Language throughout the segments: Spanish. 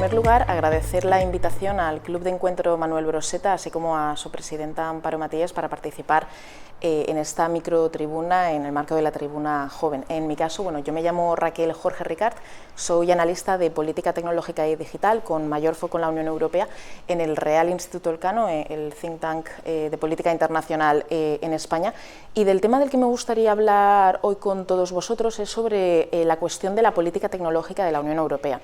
primer lugar, agradecer la invitación al Club de Encuentro Manuel Broseta, así como a su presidenta Amparo Matías, para participar en esta microtribuna en el marco de la tribuna joven. En mi caso, bueno, yo me llamo Raquel Jorge Ricart, soy analista de política tecnológica y digital con mayor foco en la Unión Europea en el Real Instituto Elcano, el think tank de política internacional en España, y del tema del que me gustaría hablar hoy con todos vosotros es sobre la cuestión de la política tecnológica de la Unión Europea.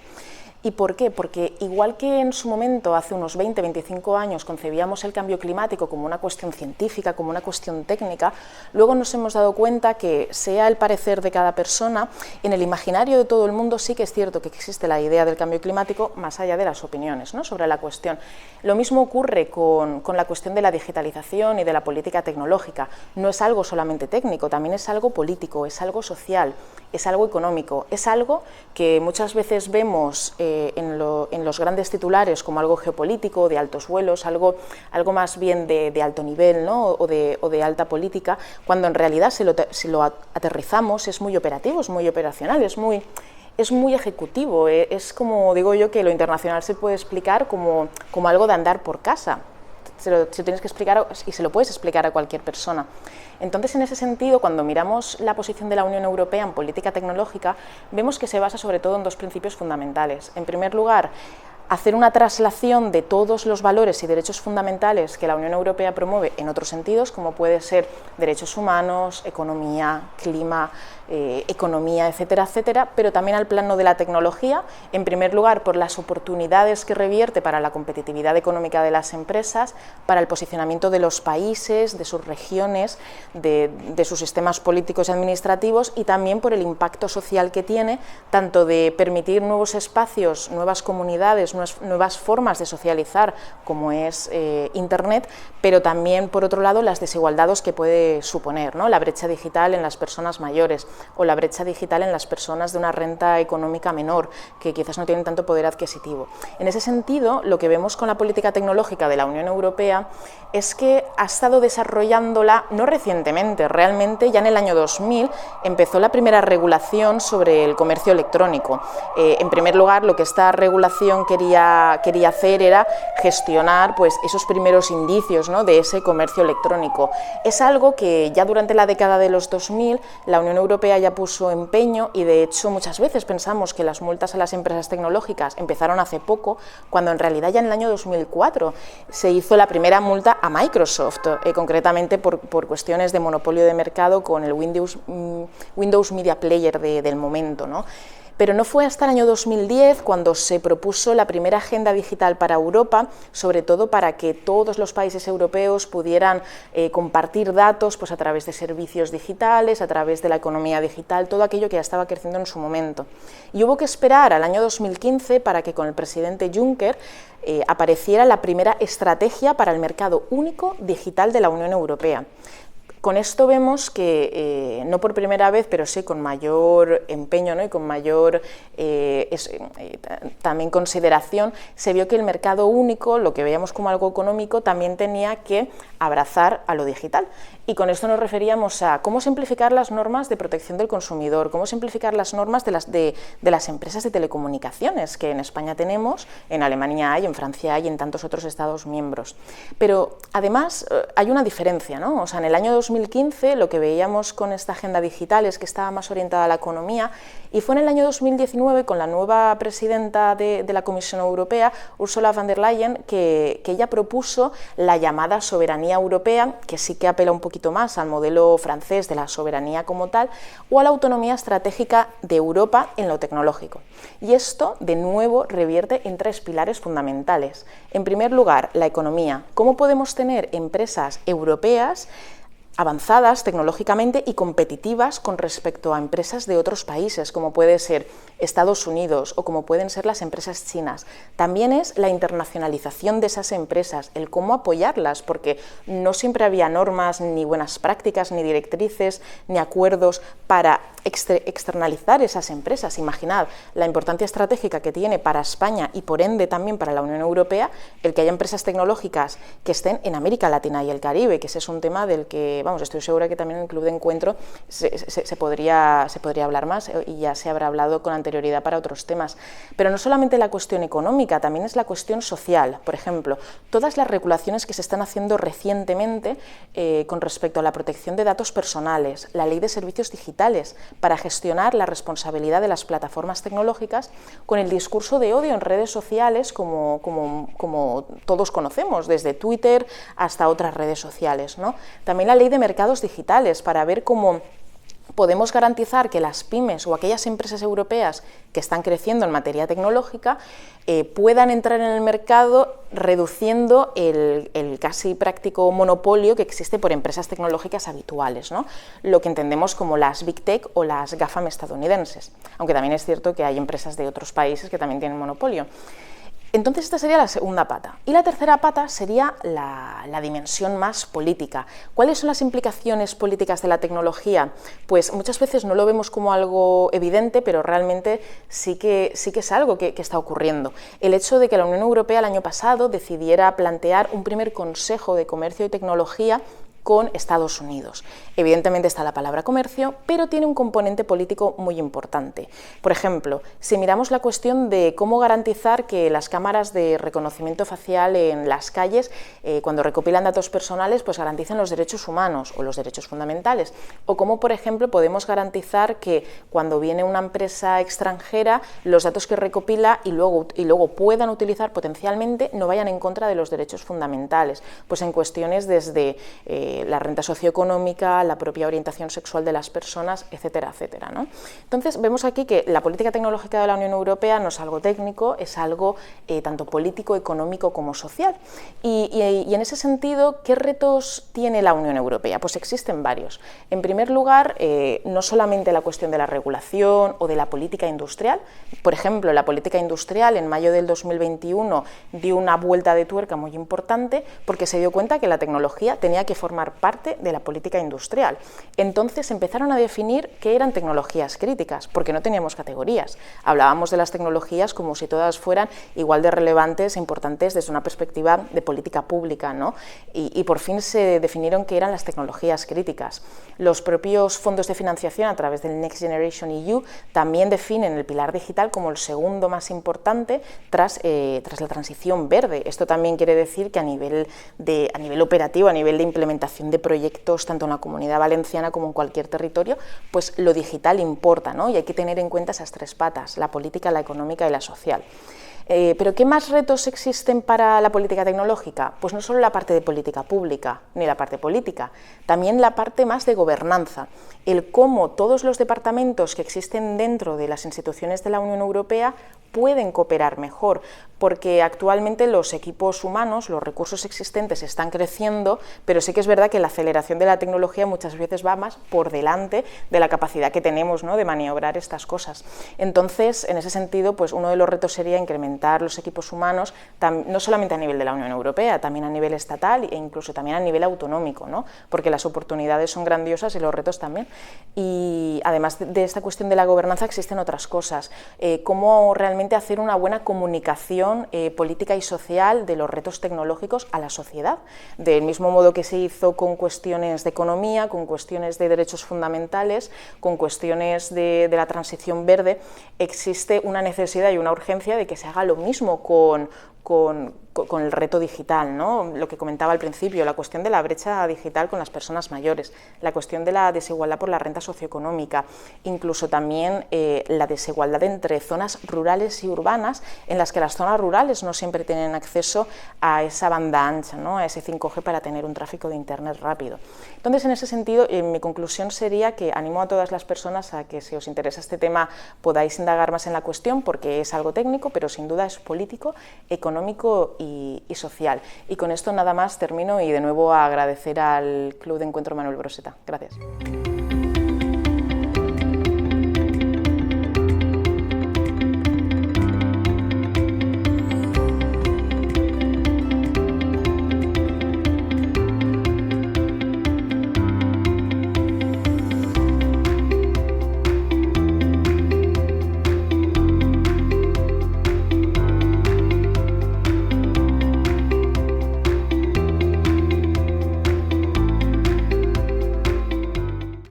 ¿Y por qué? Porque igual que en su momento, hace unos 20-25 años, concebíamos el cambio climático como una cuestión científica, como una cuestión técnica, luego nos hemos dado cuenta que, sea el parecer de cada persona, en el imaginario de todo el mundo sí que es cierto que existe la idea del cambio climático más allá de las opiniones, ¿no?, sobre la cuestión. Lo mismo ocurre con la cuestión de la digitalización y de la política tecnológica. No es algo solamente técnico, también es algo político, es algo social, es algo económico, es algo que muchas veces vemos en los grandes titulares como algo geopolítico, de altos vuelos, algo más bien de alto nivel, ¿no?, o de alta política, cuando en realidad si lo aterrizamos es muy operativo, es muy operacional, es muy ejecutivo, es como digo yo que lo internacional se puede explicar como algo de andar por casa. Se lo tienes que explicar y se lo puedes explicar a cualquier persona. Entonces, en ese sentido, cuando miramos la posición de la Unión Europea en política tecnológica, vemos que se basa sobre todo en dos principios fundamentales. En primer lugar, hacer una traslación de todos los valores y derechos fundamentales que la Unión Europea promueve en otros sentidos, como puede ser derechos humanos, economía, clima, economía, etcétera, etcétera, pero también al plano de la tecnología, en primer lugar por las oportunidades que revierte para la competitividad económica de las empresas, para el posicionamiento de los países, de sus regiones, de sus sistemas políticos y administrativos, y también por el impacto social que tiene, tanto de permitir nuevos espacios, nuevas comunidades, nuevas formas de socializar, como es Internet, pero también, por otro lado, las desigualdades que puede suponer, ¿no?, la brecha digital en las personas mayores, o la brecha digital en las personas de una renta económica menor, que quizás no tienen tanto poder adquisitivo. En ese sentido, lo que vemos con la política tecnológica de la Unión Europea es que ha estado desarrollándola, no recientemente, realmente ya en el año 2000 empezó la primera regulación sobre el comercio electrónico. En primer lugar, lo que esta regulación quería hacer era gestionar, pues, esos primeros indicios, ¿no?, de ese comercio electrónico. Es algo que ya durante la década de los 2000 la Unión Europea ya puso empeño, y de hecho muchas veces pensamos que las multas a las empresas tecnológicas empezaron hace poco, cuando en realidad ya en el año 2004 se hizo la primera multa a Microsoft, concretamente por cuestiones de monopolio de mercado con el Windows Media Player del momento, ¿no? Pero no fue hasta el año 2010 cuando se propuso la primera agenda digital para Europa, sobre todo para que todos los países europeos pudieran compartir datos, pues, a través de servicios digitales, a través de la economía digital, todo aquello que ya estaba creciendo en su momento. Y hubo que esperar al año 2015 para que con el presidente Juncker apareciera la primera estrategia para el mercado único digital de la Unión Europea. Con esto vemos que, no por primera vez, pero sí con mayor empeño, ¿no?, y con mayor también consideración, se vio que el mercado único, lo que veíamos como algo económico, también tenía que abrazar a lo digital. Y con esto nos referíamos a cómo simplificar las normas de protección del consumidor, cómo simplificar las normas de las empresas de telecomunicaciones, que en España tenemos, en Alemania hay, en Francia hay, en tantos otros Estados miembros. Pero además hay una diferencia, ¿no? O sea, en el año 2015 lo que veíamos con esta agenda digital es que estaba más orientada a la economía, y fue en el año 2019, con la nueva presidenta de la Comisión Europea, Ursula von der Leyen, que ella propuso la llamada soberanía europea, que sí que apela un poquito más al modelo francés de la soberanía como tal, o a la autonomía estratégica de Europa en lo tecnológico. Y esto, de nuevo, revierte en tres pilares fundamentales. En primer lugar, la economía. ¿Cómo podemos tener empresas europeas avanzadas tecnológicamente y competitivas con respecto a empresas de otros países, como puede ser Estados Unidos o como pueden ser las empresas chinas? También es la internacionalización de esas empresas, el cómo apoyarlas, porque no siempre había normas, ni buenas prácticas, ni directrices, ni acuerdos para externalizar esas empresas. Imaginad la importancia estratégica que tiene para España y por ende también para la Unión Europea el que haya empresas tecnológicas que estén en América Latina y el Caribe, que ese es un tema del que vamos, estoy segura que también en el Club de Encuentro se podría hablar más, y ya se habrá hablado con anterioridad para otros temas. Pero no solamente la cuestión económica, también es la cuestión social. Por ejemplo, todas las regulaciones que se están haciendo recientemente con respecto a la protección de datos personales, la ley de servicios digitales, para gestionar la responsabilidad de las plataformas tecnológicas con el discurso de odio en redes sociales como todos conocemos, desde Twitter hasta otras redes sociales, ¿no? También la ley de mercados digitales, para ver cómo podemos garantizar que las pymes o aquellas empresas europeas que están creciendo en materia tecnológica puedan entrar en el mercado reduciendo el casi práctico monopolio que existe por empresas tecnológicas habituales, ¿no? Lo que entendemos como las Big Tech o las GAFAM estadounidenses, aunque también es cierto que hay empresas de otros países que también tienen monopolio. Entonces esta sería la segunda pata. Y la tercera pata sería la dimensión más política. ¿Cuáles son las implicaciones políticas de la tecnología? Pues muchas veces no lo vemos como algo evidente, pero realmente sí que es algo que está ocurriendo. El hecho de que la Unión Europea el año pasado decidiera plantear un primer Consejo de Comercio y Tecnología con Estados Unidos. Evidentemente está la palabra comercio, pero tiene un componente político muy importante. Por ejemplo, si miramos la cuestión de cómo garantizar que las cámaras de reconocimiento facial en las calles, cuando recopilan datos personales, pues garanticen los derechos humanos o los derechos fundamentales, o cómo, por ejemplo, podemos garantizar que cuando viene una empresa extranjera, los datos que recopila y luego puedan utilizar potencialmente no vayan en contra de los derechos fundamentales, pues en cuestiones desde la renta socioeconómica, la propia orientación sexual de las personas, etcétera, etcétera, ¿no? Entonces vemos aquí que la política tecnológica de la Unión Europea no es algo técnico, es algo tanto político, económico como social. Y en ese sentido, ¿qué retos tiene la Unión Europea? Pues existen varios. En primer lugar, no solamente la cuestión de la regulación o de la política industrial. Por ejemplo, la política industrial en mayo del 2021 dio una vuelta de tuerca muy importante porque se dio cuenta que la tecnología tenía que formar parte de la política industrial. Entonces empezaron a definir qué eran tecnologías críticas, porque no teníamos categorías. Hablábamos de las tecnologías como si todas fueran igual de relevantes e importantes desde una perspectiva de política pública, ¿no? Y por fin se definieron qué eran las tecnologías críticas. Los propios fondos de financiación a través del Next Generation EU también definen el pilar digital como el segundo más importante tras la transición verde. Esto también quiere decir que a nivel operativo, a nivel de implementación de proyectos tanto en la Comunidad Valenciana como en cualquier territorio, pues lo digital importa, ¿no? Y hay que tener en cuenta esas tres patas, la política, la económica y la social. ¿Pero qué más retos existen para la política tecnológica? Pues no solo la parte de política pública, ni la parte política, también la parte más de gobernanza, el cómo todos los departamentos que existen dentro de las instituciones de la Unión Europea pueden cooperar mejor, porque actualmente los equipos humanos, los recursos existentes están creciendo, pero sí que es verdad que la aceleración de la tecnología muchas veces va más por delante de la capacidad que tenemos, ¿no?, de maniobrar estas cosas. Entonces, en ese sentido, pues uno de los retos sería incrementar los equipos humanos, no solamente a nivel de la Unión Europea, también a nivel estatal e incluso también a nivel autonómico, ¿no?, porque las oportunidades son grandiosas y los retos también. Y además de esta cuestión de la gobernanza existen otras cosas, cómo realmente hacer una buena comunicación política y social de los retos tecnológicos a la sociedad, del mismo modo que se hizo con cuestiones de economía, con cuestiones de derechos fundamentales, con cuestiones de la transición verde. Existe una necesidad y una urgencia de que se haga lo mismo con el reto digital, ¿no? Lo que comentaba al principio, la cuestión de la brecha digital con las personas mayores, la cuestión de la desigualdad por la renta socioeconómica, incluso también la desigualdad entre zonas rurales y urbanas, en las que las zonas rurales no siempre tienen acceso a esa banda ancha, ¿no?, a ese 5G para tener un tráfico de internet rápido. Entonces, en ese sentido, mi conclusión sería que animo a todas las personas a que, si os interesa este tema, podáis indagar más en la cuestión, porque es algo técnico, pero sin duda es político, económico y social. Y con esto nada más termino y de nuevo agradecer al Club de Encuentro Manuel Broseta. Gracias.